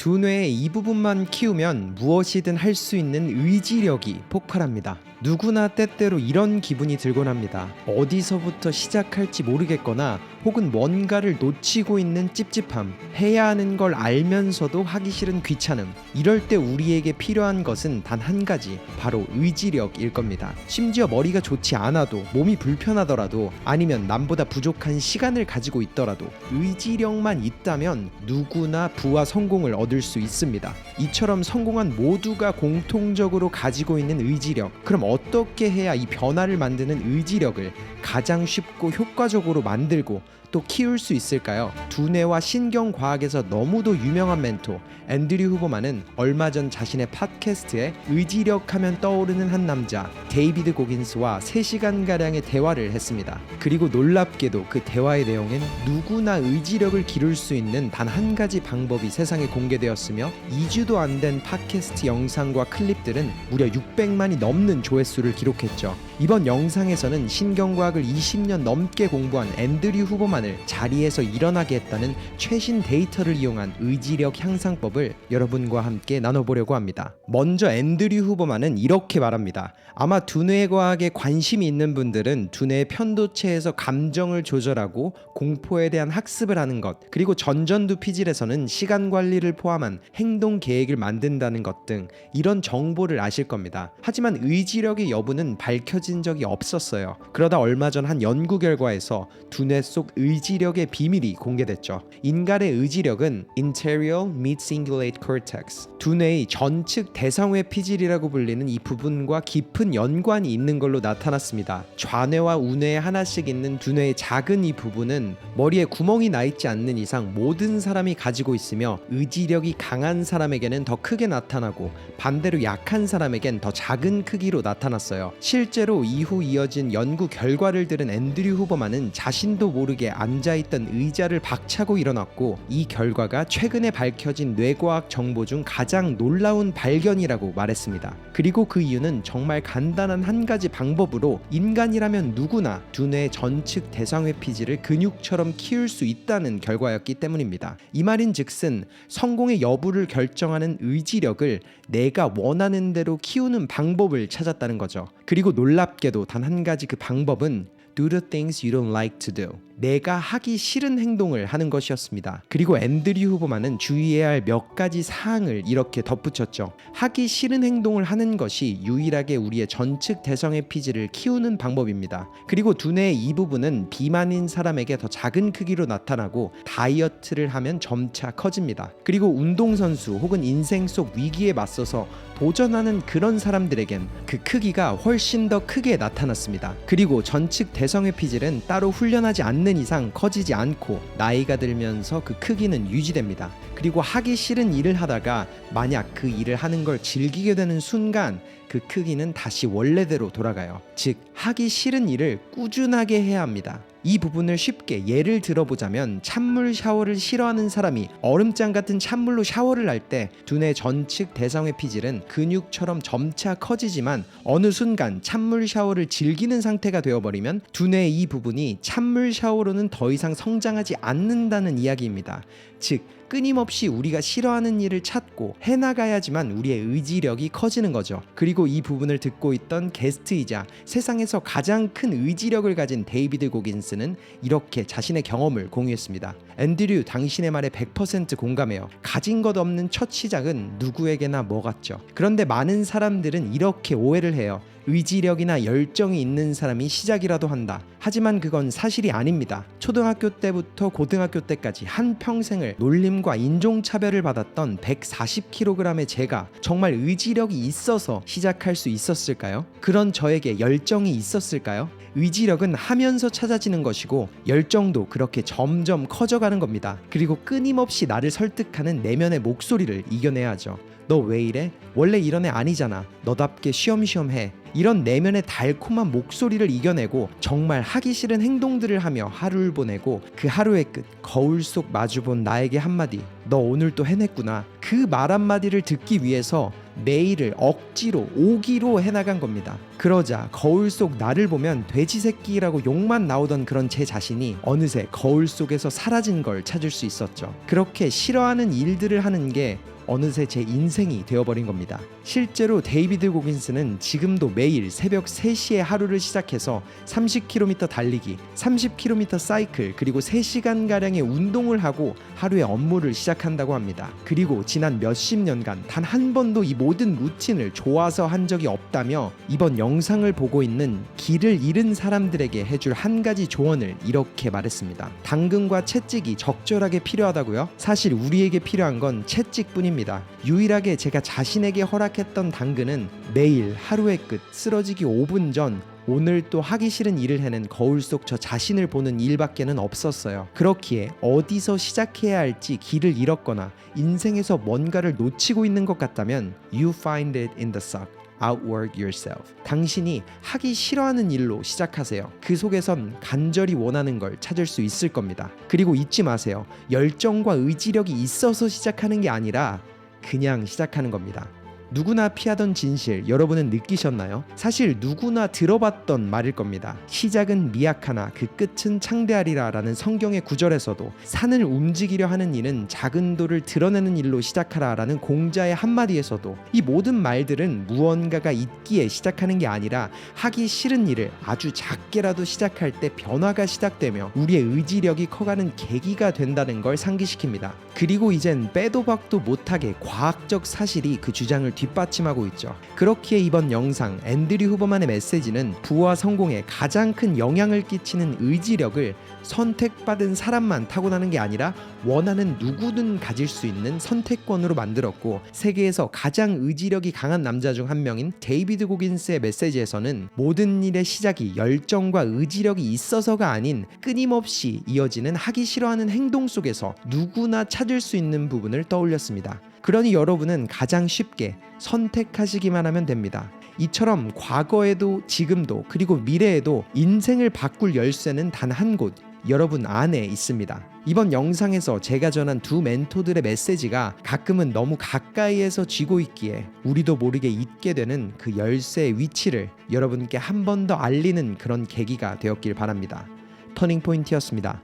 두뇌의 이 부분만 키우면 무엇이든 할 수 있는 의지력이 폭발합니다. 누구나 때때로 이런 기분이 들곤 합니다. 어디서부터 시작할지 모르겠거나 혹은 뭔가를 놓치고 있는 찝찝함, 해야 하는 걸 알면서도 하기 싫은 귀찮음. 이럴 때 우리에게 필요한 것은 단 한 가지, 바로 의지력일 겁니다. 심지어 머리가 좋지 않아도, 몸이 불편하더라도, 아니면 남보다 부족한 시간을 가지고 있더라도 의지력만 있다면 누구나 부와 성공을 얻을 수 있습니다. 이처럼 성공한 모두가 공통적으로 가지고 있는 의지력, 그럼 어떻게 해야 이 변화를 만드는 의지력을 가장 쉽고 효과적으로 만들고 또 키울 수 있을까요? 두뇌와 신경과학에서 너무도 유명한 멘토 앤드류 후버만은 얼마 전 자신의 팟캐스트에 의지력 하면 떠오르는 한 남자 데이비드 고긴스와 3시간가량의 대화를 했습니다. 그리고 놀랍게도 그 대화의 내용엔 누구나 의지력을 기를 수 있는 단 한 가지 방법이 세상에 공개되었으며 2주도 안 된 팟캐스트 영상과 클립들은 무려 600만이 넘는 조회수를 기록했죠. 이번 영상에서는 신경과학을 20년 넘게 공부한 앤드류 후버만을 자리에서 일어나게 했다는 최신 데이터를 이용한 의지력 향상법을 여러분과 함께 나눠보려고 합니다. 먼저 앤드류 후버만은 이렇게 말합니다. 아마 두뇌 과학에 관심이 있는 분들은 두뇌의 편도체에서 감정을 조절하고 공포에 대한 학습을 하는 것, 그리고 전전두 피질에서는 시간 관리를 포함한 행동 계획을 만든다는 것 등 이런 정보를 아실 겁니다. 하지만 의지력의 여부는 밝혀진 적이 없었어요. 그러다 얼마 전 한 연구 결과에서 두뇌 속 의지력의 비밀이 공개됐죠. 인간의 의지력은 Interior Mid-Cingulate Cortex, 두뇌의 전측 대상외 피질이라고 불리는 이 부분과 깊은 연관이 있는 걸로 나타났습니다. 좌뇌와 우뇌에 하나씩 있는 두뇌의 작은 이 부분은 머리에 구멍이 나 있지 않는 이상 모든 사람이 가지고 있으며 의지력이 강한 사람에게는 더 크게 나타나고 반대로 약한 사람에겐 더 작은 크기로 나타났어요. 실제로 이후 이어진 연구 결과를 들은 앤드류 후버만은 자신도 모르게 앉아있던 의자를 박차고 일어났고 이 결과가 최근에 밝혀진 뇌과학 정보 중 가장 놀라운 발견이라고 말했습니다. 그리고 그 이유는 정말 간단한 한 가지 방법으로 인간이라면 누구나 두뇌의 전측 대상외 피질을 근육처럼 키울 수 있다는 결과였기 때문입니다. 이 말인즉슨 성공의 여부를 결정하는 의지력을 내가 원하는 대로 키우는 방법을 찾았다는 거죠. 그리고 놀랍게도 단 한 가지 그 방법은 Do the things you don't like to do. 내가 하기 싫은 행동을 하는 것이었습니다. 그리고 앤드류 후버만은 주의해야 할 몇 가지 사항을 이렇게 덧붙였죠. 하기 싫은 행동을 하는 것이 유일하게 우리의 전측 대성의 피질을 키우는 방법입니다. 그리고 두뇌의 이 부분은 비만인 사람에게 더 작은 크기로 나타나고 다이어트를 하면 점차 커집니다. 그리고 운동선수 혹은 인생 속 위기에 맞서서 도전하는 그런 사람들에겐 그 크기가 훨씬 더 크게 나타났습니다. 그리고 전측 대성의 피질은 따로 훈련하지 않는 이상 커지지 않고 나이가 들면서 그 크기는 유지됩니다. 그리고 하기 싫은 일을 하다가 만약 그 일을 하는 걸 즐기게 되는 순간 그 크기는 다시 원래대로 돌아가요. 즉 하기 싫은 일을 꾸준하게 해야 합니다. 이 부분을 쉽게 예를 들어보자면 찬물 샤워를 싫어하는 사람이 얼음장 같은 찬물로 샤워를 할 때 두뇌 전측 대상외 피질은 근육처럼 점차 커지지만 어느 순간 찬물 샤워를 즐기는 상태가 되어버리면 두뇌의 이 부분이 찬물 샤워로는 더 이상 성장하지 않는다는 이야기입니다. 즉 끊임없이 우리가 싫어하는 일을 찾고 해나가야지만 우리의 의지력이 커지는 거죠. 그리고 이 부분을 듣고 있던 게스트이자 세상에서 가장 큰 의지력을 가진 데이비드 고긴스는 이렇게 자신의 경험을 공유했습니다. 앤드류, 당신의 말에 100% 공감해요. 가진 것 없는 첫 시작은 누구에게나 뭐 같죠. 그런데 많은 사람들은 이렇게 오해를 해요. 의지력이나 열정이 있는 사람이 시작이라도 한다. 하지만 그건 사실이 아닙니다. 초등학교 때부터 고등학교 때까지 한평생을 놀림과 인종차별을 받았던 140kg의 제가 정말 의지력이 있어서 시작할 수 있었을까요? 그런 저에게 열정이 있었을까요? 의지력은 하면서 찾아지는 것이고 열정도 그렇게 점점 커져가는 겁니다. 그리고 끊임없이 나를 설득하는 내면의 목소리를 이겨내야 하죠. 너 왜 이래? 원래 이런 애 아니잖아. 너답게 쉬엄쉬엄 해. 이런 내면의 달콤한 목소리를 이겨내고 정말 하기 싫은 행동들을 하며 하루를 보내고 그 하루의 끝 거울 속 마주본 나에게 한마디, 너 오늘 또 해냈구나. 그 말 한마디를 듣기 위해서 매일을 억지로 오기로 해나간 겁니다. 그러자 거울 속 나를 보면 돼지 새끼라고 욕만 나오던 그런 제 자신이 어느새 거울 속에서 사라진 걸 찾을 수 있었죠. 그렇게 싫어하는 일들을 하는 게 어느새 제 인생이 되어버린 겁니다. 실제로 데이비드 고긴스는 지금도 매일 새벽 3시에 하루를 시작해서 30km 달리기, 30km 사이클, 그리고 3시간가량의 운동을 하고 하루의 업무를 시작한다고 합니다. 그리고 지난 몇십 년간 단 한 번도 이 모든 루틴을 좋아서 한 적이 없다며 이번 영상을 보고 있는 길을 잃은 사람들에게 해줄 한 가지 조언을 이렇게 말했습니다. 당근과 채찍이 적절하게 필요하다고요? 사실 우리에게 필요한 건 채찍뿐입니다. 유일하게 제가 자신에게 허락했던 당근은 매일 하루의 끝 쓰러지기 5분 전 오늘 또 하기 싫은 일을 해낸 거울 속 저 자신을 보는 일밖에는 없었어요. 그렇기에 어디서 시작해야 할지 길을 잃었거나 인생에서 뭔가를 놓치고 있는 것 같다면 You find it in the suck. Outwork yourself. 당신이 하기 싫어하는 일로 시작하세요. 그 속에선 간절히 원하는 걸 찾을 수 있을 겁니다. 그리고 잊지 마세요. 열정과 의지력이 있어서 시작하는 게 아니라 그냥 시작하는 겁니다. 누구나 피하던 진실, 여러분은 느끼셨나요? 사실 누구나 들어봤던 말일 겁니다. 시작은 미약하나 그 끝은 창대하리라 라는 성경의 구절에서도 산을 움직이려 하는 일은 작은 돌을 드러내는 일로 시작하라 라는 공자의 한마디에서도 이 모든 말들은 무언가가 있기에 시작하는 게 아니라 하기 싫은 일을 아주 작게라도 시작할 때 변화가 시작되며 우리의 의지력이 커가는 계기가 된다는 걸 상기시킵니다. 그리고 이젠 빼도 박도 못하게 과학적 사실이 그 주장을 뒷받침하고 있죠. 그렇기에 이번 영상 앤드류 후버만의 메시지는 부와 성공에 가장 큰 영향을 끼치는 의지력을 선택받은 사람만 타고나는 게 아니라 원하는 누구든 가질 수 있는 선택권으로 만들었고, 세계에서 가장 의지력이 강한 남자 중 한 명인 데이비드 고긴스의 메시지에서는 모든 일의 시작이 열정과 의지력이 있어서가 아닌 끊임없이 이어지는 하기 싫어하는 행동 속에서 누구나 찾을 수 있는 부분을 떠올렸습니다. 그러니 여러분은 가장 쉽게 선택하시기만 하면 됩니다. 이처럼 과거에도 지금도 그리고 미래에도 인생을 바꿀 열쇠는 단 한 곳, 여러분 안에 있습니다. 이번 영상에서 제가 전한 두 멘토들의 메시지가 가끔은 너무 가까이에서 쥐고 있기에 우리도 모르게 잊게 되는 그 열쇠의 위치를 여러분께 한 번 더 알리는 그런 계기가 되었길 바랍니다. 터닝포인트였습니다.